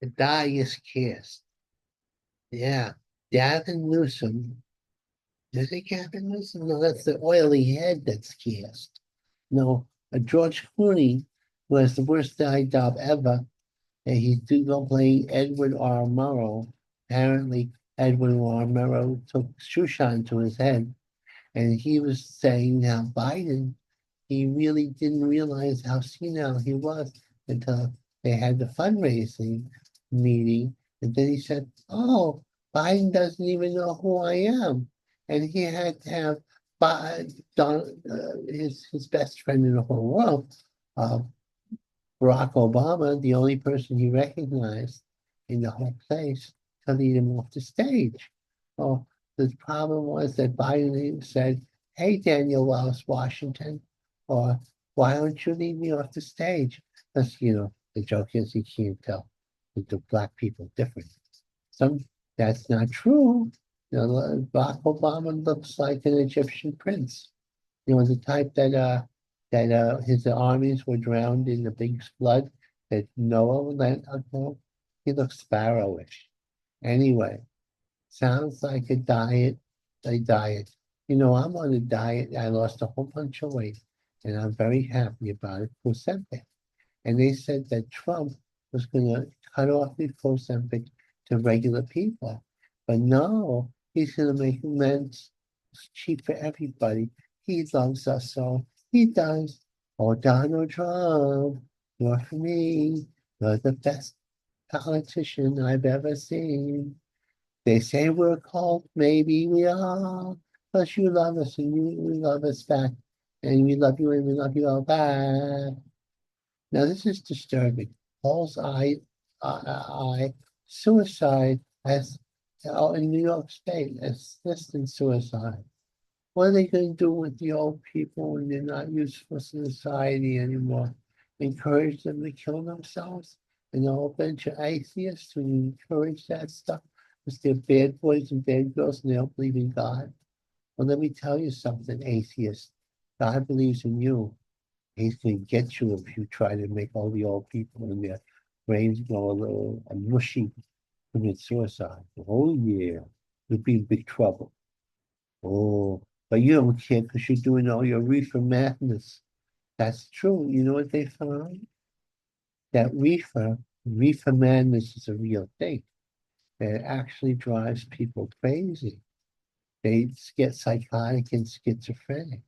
The die is cast. Yeah. Gavin Newsom. Is it Gavin Newsom? No, that's the oily head that's cast. No, George Clooney was the worst die job ever. And he's going play Edward R. Murrow. Apparently, Edward R. Murrow took shoe shine to his head. And he was saying how Biden, he really didn't realize how senile he was until they had the fundraising meeting. And then he said, "Oh, Biden doesn't even know who I am." And he had to have his best friend in the whole world, uh, Barack Obama, the only person he recognized in the whole place, to lead him off the stage. Well, the problem was that Biden said, "Hey, Daniel Wallace Washington," or "Why don't you lead me off the stage?" Because, the joke is you can't tell the black people different. Some That's not true. Barack Obama looks like an Egyptian prince. The type that his armies were drowned in the big flood that Noah let go. He looks pharaohish. Anyway, sounds like a diet. I'm on a diet. I lost a whole bunch of weight, and I'm very happy about it. Ozempic. And they said that Trump was going to cut off the Ozempic to regular people. But no, he's going to make amends cheap for everybody. He loves us so. He does. Oh, Donald Trump, you're for me. You're the best politician I've ever seen. They say we're cold, maybe we are. But you love us and you love us back. And we love you and we love you all back. Now, this is disturbing. Paul's eye, suicide as in New York State, assisted suicide. What are they going to do with the old people when they're not useful to society anymore? Encourage them to kill themselves? And a whole bunch of atheists who encourage that stuff because they're bad boys and bad girls and they don't believe in God. Well, let me tell you something, atheist. God believes in you. He's going to get you if you try to make all the old people in their brains go a little mushy, commit suicide. Oh, yeah, you'll be in big trouble. Oh, but you don't care because you're doing all your reefer madness. That's true. You know what they found? That reefer madness is a real thing. That actually drives people crazy. They get psychotic and schizophrenic.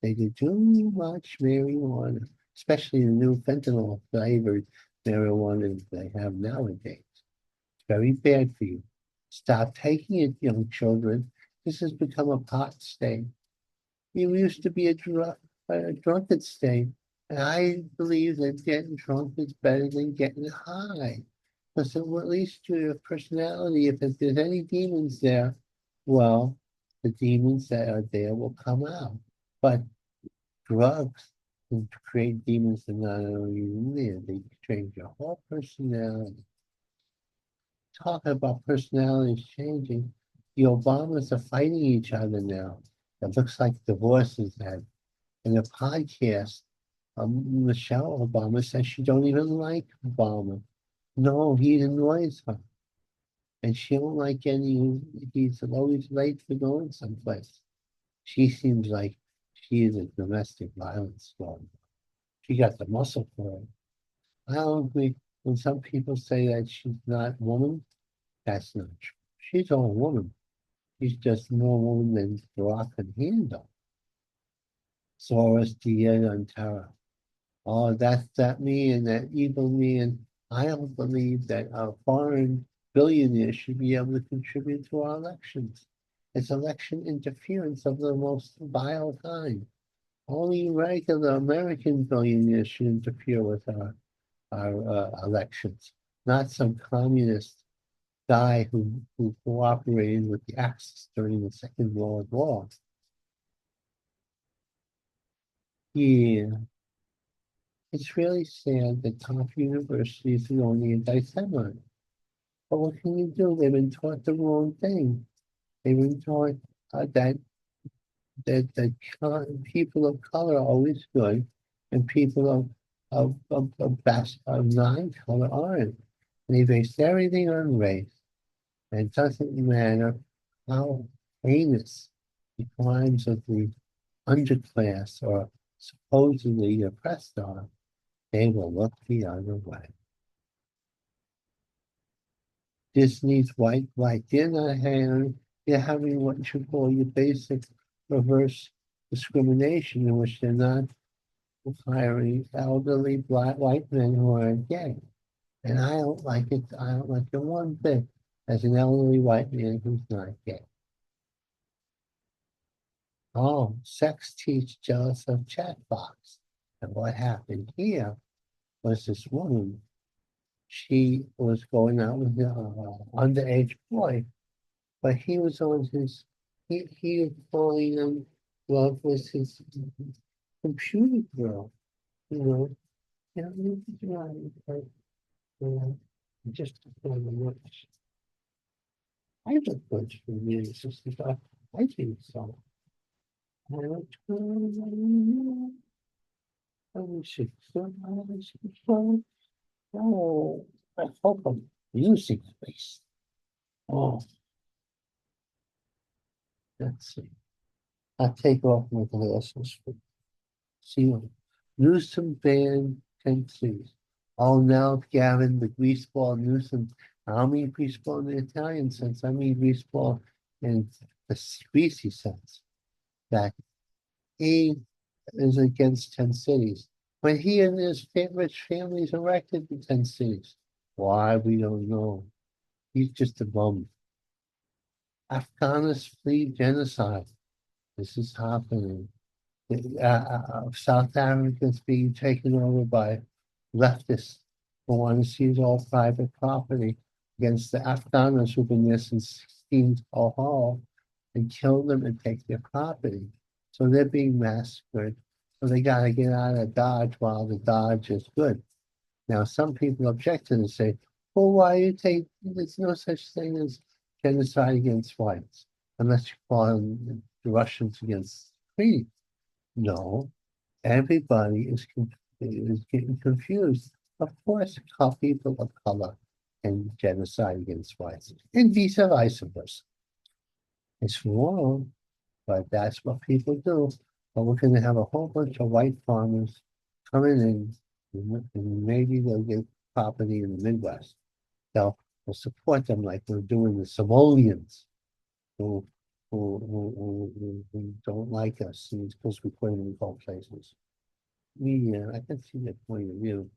They do too much marijuana, especially the new fentanyl flavored marijuana they have nowadays. It's very bad for you. Stop taking it, young children. This has become a pot state. You used to be a drunkard state. And I believe that getting drunk is better than getting high. Because it will at least your personality, if there's any demons there, well, the demons that are there will come out. But drugs can create demons that not only live, they change your whole personality. Talking about personalities changing, the Obamas are fighting each other now. It looks like divorces had. In a podcast, Michelle Obama says she don't even like Obama. No, he annoys her. And she don't like he's always late for going someplace. She seems like she is a domestic violence story. She got the muscle for it. I don't agree when some people say that she's not woman. That's not true. She's all woman. She's just more woman than Barack can handle. Soros, Diego, and Tara. Oh, that's that me and that evil me. And I don't believe that a foreign billionaire should be able to contribute to our elections. It's election interference of the most vile kind. Only regular American billionaires should interfere with our elections, not some communist guy who cooperated with the Axis during the Second World War. Yeah, it's really sad that top universities are only anti-Semite. But what can you do? They've been taught the wrong thing. They've been taught that people of color are always good, and people of non-color aren't. And he based everything on race. And it doesn't matter how heinous the crimes of the underclass or supposedly oppressed are, they will look the other way. Disney's white light. They're having what you call your basic reverse discrimination, in which they're not hiring elderly black white men who are gay. And I don't like it. I don't like it one bit as an elderly white man who's not gay. Oh, sex teach jealous of chatbox. And what happened here was this woman, she was going out with an underage boy, but he was on his, he was falling in love with his computer girl, you know. You know, just before the works. I look good for me, 65. I think so. I look good. Let me see. Oh, I hope I'm using space. Oh, let's see. I'll take off my glasses. See what Newsom banned Tennessee's. Oh, now Gavin, the greaseball Newsom. I don't mean greaseball in the Italian sense. I mean greaseball in the greasy sense. That he is against 10 cities. When he and his rich families erected the 10 cities. Why, we don't know. He's just a bum. Afghanis flee genocide. This is happening. South Africa is being taken over by leftists who want to seize all private property against the Afghans who've been there since 1600 and kill them and take their property. So they're being massacred. So they got to get out of Dodge while the Dodge is good. Now, some people object to this and say, well, why you take, there's no such thing as genocide against whites, unless you call them the Russians against Greeks. No, everybody is getting confused. Of course, people of color and genocide against whites, and vice versa. It's wrong, but that's what people do. But we're going to have a whole bunch of white farmers coming in, and maybe they'll get property in the Midwest. They'll support them like we're doing the Somalians who who don't like us because we put them in cold places. Yeah, I can see that point of view.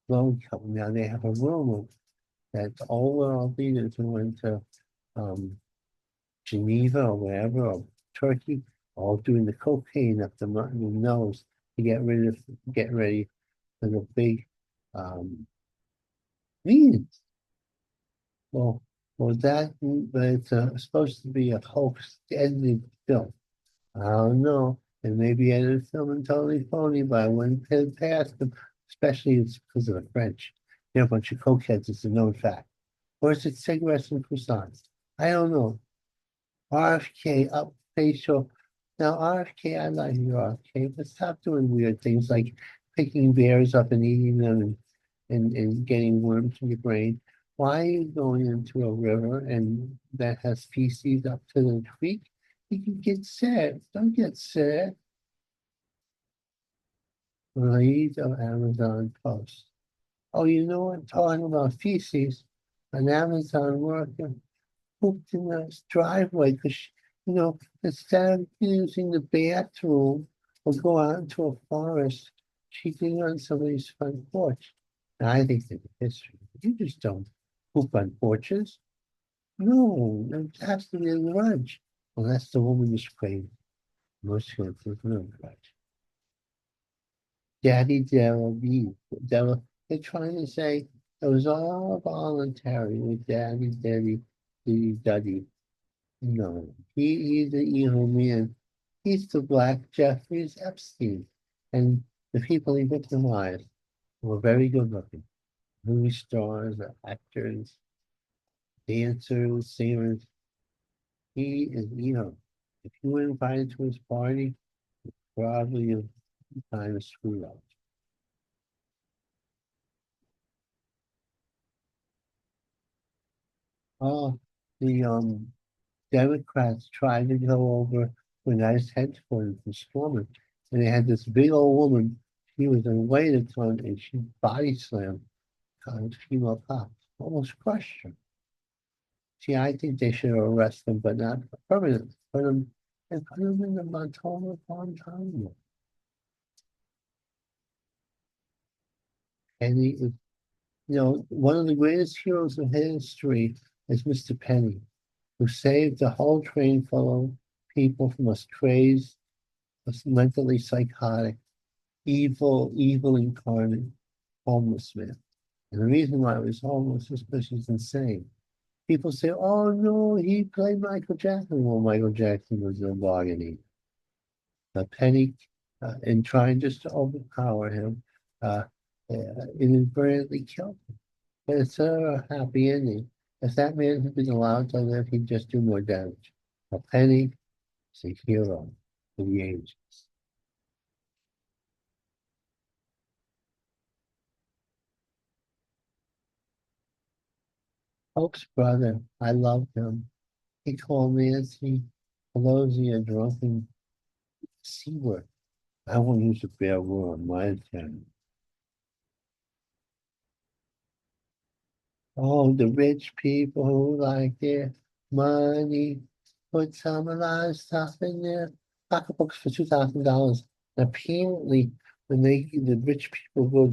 Loan company, now they have a rumor that all world leaders who went to Geneva or wherever, or Turkey, all doing the cocaine up the nose to get ready for the big meetings. Well, but it's supposed to be a hoax edited film. I don't know. It may be edited film and totally phony, but I wouldn't put it past them, especially it's because of the French. They're a bunch of cokeheads, it's a known fact. Or is it cigarettes and croissants? I don't know. RFK up facial. Now RFK, I like you, RFK, but stop doing weird things like picking bears up and eating them and getting worms in your brain. Why are you going into a river and that has feces up to the creek? You can get sick. Don't get sick. Read of Amazon post. Oh, you know what? Talking about feces, an Amazon worker pooped in the driveway because, instead of using the bathroom or go out into a forest, she did it on somebody's front porch. And I think there's a history. You just don't poop on porches. No, it has to be a grudge. Unless the woman is crazy. Most of there's no grudge. Daddy Devil. They're trying to say it was all voluntary with Daddy. No, he's the evil man. He's the black Jeffrey Epstein. And the people he victimized were very good looking. Movie stars, actors, dancers, singers. He is evil. If you were invited to his party, probably you kind of screwed up. Oh, the Democrats tried to go over to a nice headquarters for storming, and they had this big old woman. She was in Wayington, and she body slammed a female cop, almost crushed her. See, I think they should arrest him, but not permanently. Put him in the Montana Guantanamo. And he is, one of the greatest heroes of history is Mr. Penny, who saved a whole train full of people from a crazed, a mentally psychotic, evil incarnate homeless man. And the reason why he was homeless is because he's insane. People say, oh no, he played Michael Jackson. Well, Michael Jackson was no bargaining. Penny, in trying just to overpower him, uh, inadvertently killed him. But it's a happy ending. If that man had been allowed to live, he'd just do more damage. Penny is a hero for the ages. Pope's brother, I loved him. He called Nancy Pelosi a drunken C-word. I won't use a bad word on my channel. Oh, the rich people who like their money put some of that stuff in their pocketbooks for $2,000. Apparently, when the rich people go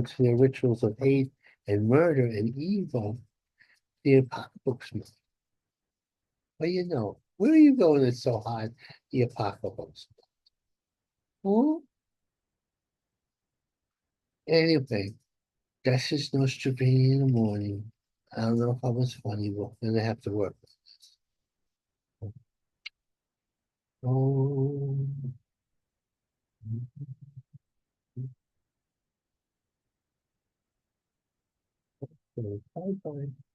to their rituals of hate and murder and evil, their pocketbooks move. Well, where are you going that's so hard? The pocketbooks. Hmm? Anyway, that's just no stupidity in the morning. I don't know if I was funny, but then I have to work. Oh, bye bye.